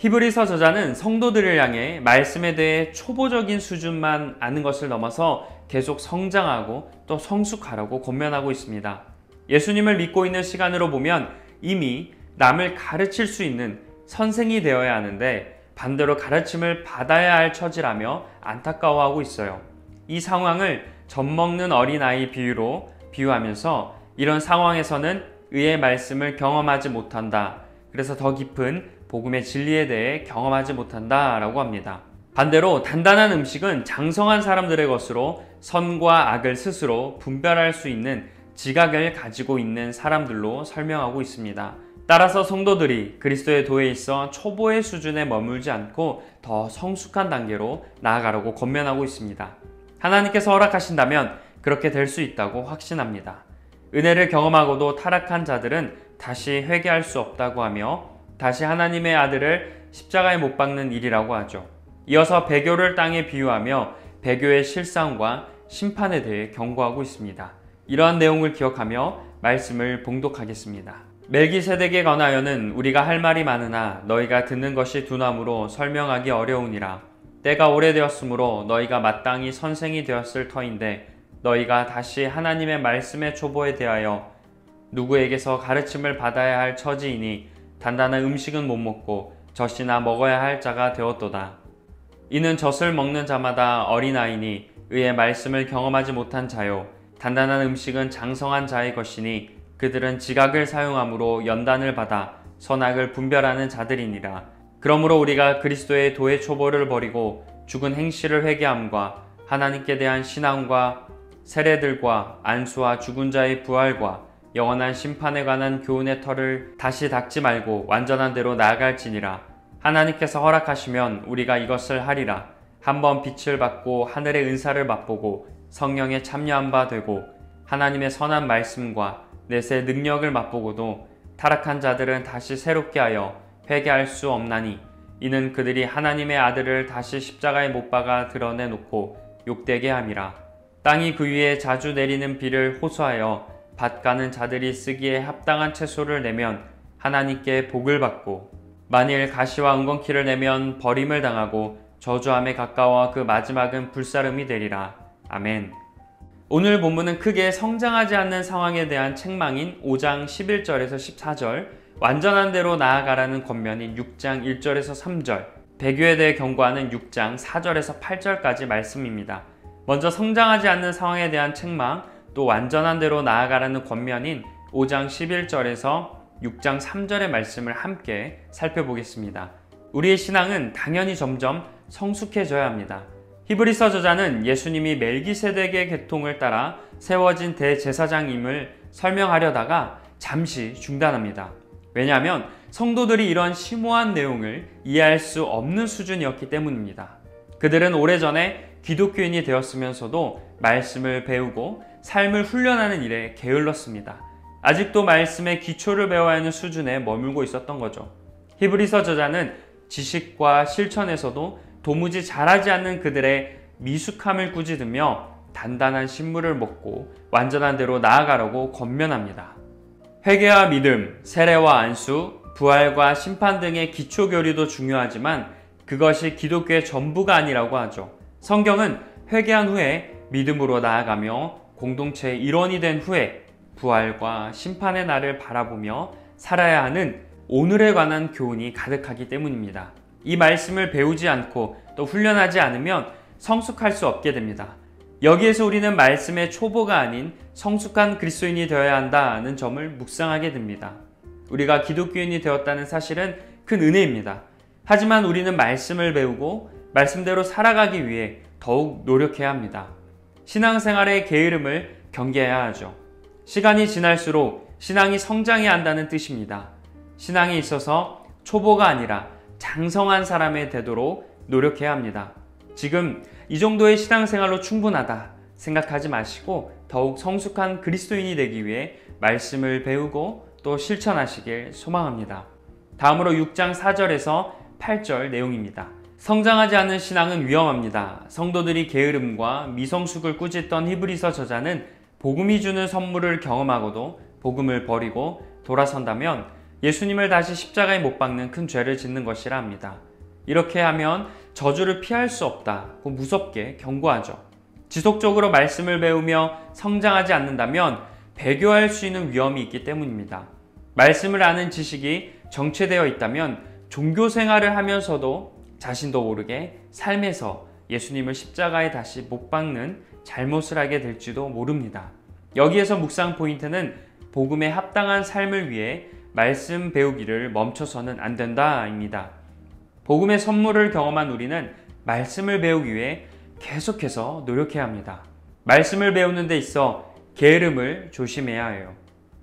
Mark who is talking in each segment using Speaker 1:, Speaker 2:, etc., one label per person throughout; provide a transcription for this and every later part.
Speaker 1: 히브리서 저자는 성도들을 향해 말씀에 대해 초보적인 수준만 아는 것을 넘어서 계속 성장하고 또 성숙하라고 권면하고 있습니다. 예수님을 믿고 있는 시간으로 보면 이미 남을 가르칠 수 있는 선생이 되어야 하는데 반대로 가르침을 받아야 할 처지라며 안타까워하고 있어요. 이 상황을 젖먹는 어린아이 비유로 비유하면서 이런 상황에서는 의의 말씀을 경험하지 못한다. 그래서 더 깊은 복음의 진리에 대해 경험하지 못한다 라고 합니다. 반대로 단단한 음식은 장성한 사람들의 것으로 선과 악을 스스로 분별할 수 있는 지각을 가지고 있는 사람들로 설명하고 있습니다. 따라서 성도들이 그리스도의 도에 있어 초보의 수준에 머물지 않고 더 성숙한 단계로 나아가라고 권면하고 있습니다. 하나님께서 허락하신다면 그렇게 될 수 있다고 확신합니다. 은혜를 경험하고도 타락한 자들은 다시 회개할 수 없다고 하며 다시 하나님의 아들을 십자가에 못 박는 일이라고 하죠. 이어서 배교를 땅에 비유하며 배교의 실상과 심판에 대해 경고하고 있습니다. 이러한 내용을 기억하며 말씀을 봉독하겠습니다. 멜기세덱에 관하여는 우리가 할 말이 많으나 너희가 듣는 것이 두나무로 설명하기 어려우니라. 때가 오래되었으므로 너희가 마땅히 선생이 되었을 터인데 너희가 다시 하나님의 말씀의 초보에 대하여 누구에게서 가르침을 받아야 할 처지이니 단단한 음식은 못 먹고 젖이나 먹어야 할 자가 되었도다. 이는 젖을 먹는 자마다 어린아이니 의의 말씀을 경험하지 못한 자요 단단한 음식은 장성한 자의 것이니 그들은 지각을 사용함으로 연단을 받아 선악을 분별하는 자들이니라. 그러므로 우리가 그리스도의 도의 초보를 버리고 죽은 행실을 회개함과 하나님께 대한 신앙과 세례들과 안수와 죽은 자의 부활과 영원한 심판에 관한 교훈의 털을 다시 닦지 말고 완전한 대로 나아갈지니라. 하나님께서 허락하시면 우리가 이것을 하리라. 한번 빛을 받고 하늘의 은사를 맛보고 성령에 참여한 바 되고 하나님의 선한 말씀과 넷의 능력을 맛보고도 타락한 자들은 다시 새롭게 하여 회개할 수 없나니 이는 그들이 하나님의 아들을 다시 십자가에 못 박아 드러내놓고 욕되게 함이라. 땅이 그 위에 자주 내리는 비를 호소하여 밭 가는 자들이 쓰기에 합당한 채소를 내면 하나님께 복을 받고 만일 가시와 엉겅퀴를 내면 버림을 당하고 저주함에 가까워 그 마지막은 불사름이 되리라. 아멘. 오늘 본문은 크게 성장하지 않는 상황에 대한 책망인 5장 11절에서 14절, 완전한 대로 나아가라는 권면인 6장 1절에서 3절, 배교에 대해 경고하는 6장 4절에서 8절까지 말씀입니다. 먼저 성장하지 않는 상황에 대한 책망, 또 완전한 대로 나아가라는 권면인 5장 11절에서 6장 3절의 말씀을 함께 살펴보겠습니다. 우리의 신앙은 당연히 점점 성숙해져야 합니다. 히브리서 저자는 예수님이 멜기세덱의 계통을 따라 세워진 대제사장임을 설명하려다가 잠시 중단합니다. 왜냐하면 성도들이 이런 심오한 내용을 이해할 수 없는 수준이었기 때문입니다. 그들은 오래전에 기독교인이 되었으면서도 말씀을 배우고 삶을 훈련하는 일에 게을렀습니다. 아직도 말씀의 기초를 배워야 하는 수준에 머물고 있었던 거죠. 히브리서 저자는 지식과 실천에서도 도무지 잘하지 않는 그들의 미숙함을 꾸짖으며 단단한 신물을 먹고 완전한 대로 나아가라고 권면합니다. 회개와 믿음, 세례와 안수, 부활과 심판 등의 기초 교리도 중요하지만 그것이 기독교의 전부가 아니라고 하죠. 성경은 회개한 후에 믿음으로 나아가며 공동체의 일원이 된 후에 부활과 심판의 날을 바라보며 살아야 하는 오늘에 관한 교훈이 가득하기 때문입니다. 이 말씀을 배우지 않고 또 훈련하지 않으면 성숙할 수 없게 됩니다. 여기에서 우리는 말씀의 초보가 아닌 성숙한 그리스도인이 되어야 한다는 점을 묵상하게 됩니다. 우리가 기독교인이 되었다는 사실은 큰 은혜입니다. 하지만 우리는 말씀을 배우고 말씀대로 살아가기 위해 더욱 노력해야 합니다. 신앙생활의 게으름을 경계해야 하죠. 시간이 지날수록 신앙이 성장해야 한다는 뜻입니다. 신앙에 있어서 초보가 아니라 장성한 사람이 되도록 노력해야 합니다. 지금 이 정도의 신앙생활로 충분하다 생각하지 마시고 더욱 성숙한 그리스도인이 되기 위해 말씀을 배우고 또 실천하시길 소망합니다. 다음으로 6장 4절에서 8절 내용입니다. 성장하지 않는 신앙은 위험합니다. 성도들이 게으름과 미성숙을 꾸짖던 히브리서 저자는 복음이 주는 선물을 경험하고도 복음을 버리고 돌아선다면 예수님을 다시 십자가에 못 박는 큰 죄를 짓는 것이라 합니다. 이렇게 하면 저주를 피할 수 없다고 무섭게 경고하죠. 지속적으로 말씀을 배우며 성장하지 않는다면 배교할 수 있는 위험이 있기 때문입니다. 말씀을 아는 지식이 정체되어 있다면 종교 생활을 하면서도 자신도 모르게 삶에서 예수님을 십자가에 다시 못 박는 잘못을 하게 될지도 모릅니다. 여기에서 묵상 포인트는 복음에 합당한 삶을 위해 말씀 배우기를 멈춰서는 안 된다입니다. 복음의 선물을 경험한 우리는 말씀을 배우기 위해 계속해서 노력해야 합니다. 말씀을 배우는 데 있어 게으름을 조심해야 해요.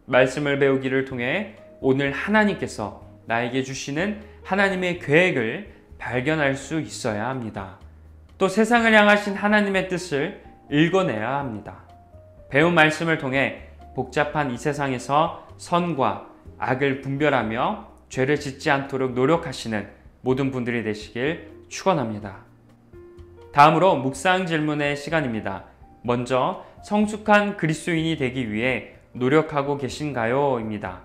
Speaker 1: 말씀을 배우기를 통해 오늘 하나님께서 나에게 주시는 하나님의 계획을 발견할 수 있어야 합니다. 또 세상을 향하신 하나님의 뜻을 읽어내야 합니다. 배운 말씀을 통해 복잡한 이 세상에서 선과 악을 분별하며 죄를 짓지 않도록 노력하시는 모든 분들이 되시길 축원합니다. 다음으로 묵상 질문의 시간입니다. 먼저 성숙한 그리스도인이 되기 위해 노력하고 계신가요? 입니다.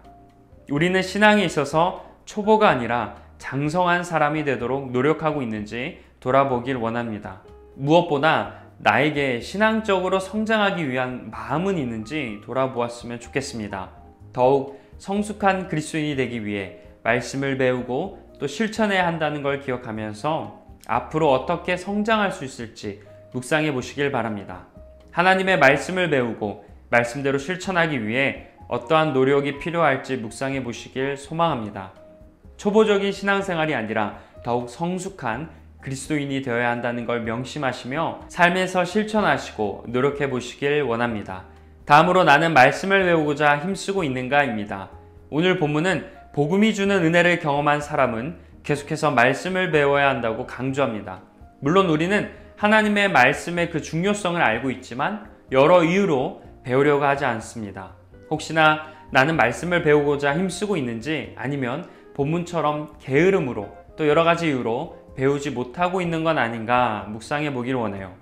Speaker 1: 우리는 신앙에 있어서 초보가 아니라 장성한 사람이 되도록 노력하고 있는지 돌아보길 원합니다. 무엇보다 나에게 신앙적으로 성장하기 위한 마음은 있는지 돌아보았으면 좋겠습니다. 더욱 성숙한 그리스도인이 되기 위해 말씀을 배우고 또 실천해야 한다는 걸 기억하면서 앞으로 어떻게 성장할 수 있을지 묵상해 보시길 바랍니다. 하나님의 말씀을 배우고 말씀대로 실천하기 위해 어떠한 노력이 필요할지 묵상해 보시길 소망합니다. 초보적인 신앙생활이 아니라 더욱 성숙한 그리스도인이 되어야 한다는 걸 명심하시며 삶에서 실천하시고 노력해 보시길 원합니다. 다음으로 나는 말씀을 배우고자 힘쓰고 있는가입니다. 오늘 본문은 복음이 주는 은혜를 경험한 사람은 계속해서 말씀을 배워야 한다고 강조합니다. 물론 우리는 하나님의 말씀의 그 중요성을 알고 있지만 여러 이유로 배우려고 하지 않습니다. 혹시나 나는 말씀을 배우고자 힘쓰고 있는지 아니면 본문처럼 게으름으로 또 여러 가지 이유로 배우지 못하고 있는 건 아닌가 묵상해 보길 원해요.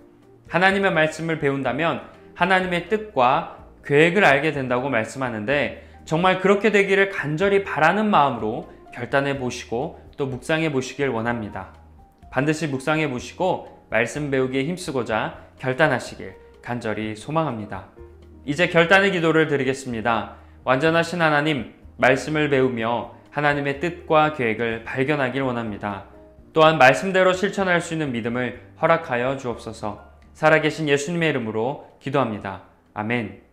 Speaker 1: 하나님의 말씀을 배운다면 하나님의 뜻과 계획을 알게 된다고 말씀하는데 정말 그렇게 되기를 간절히 바라는 마음으로 결단해 보시고 또 묵상해 보시길 원합니다. 반드시 묵상해 보시고 말씀 배우기에 힘쓰고자 결단하시길 간절히 소망합니다. 이제 결단의 기도를 드리겠습니다. 완전하신 하나님, 말씀을 배우며 하나님의 뜻과 계획을 발견하길 원합니다. 또한 말씀대로 실천할 수 있는 믿음을 허락하여 주옵소서. 살아계신 예수님의 이름으로 기도합니다. 아멘.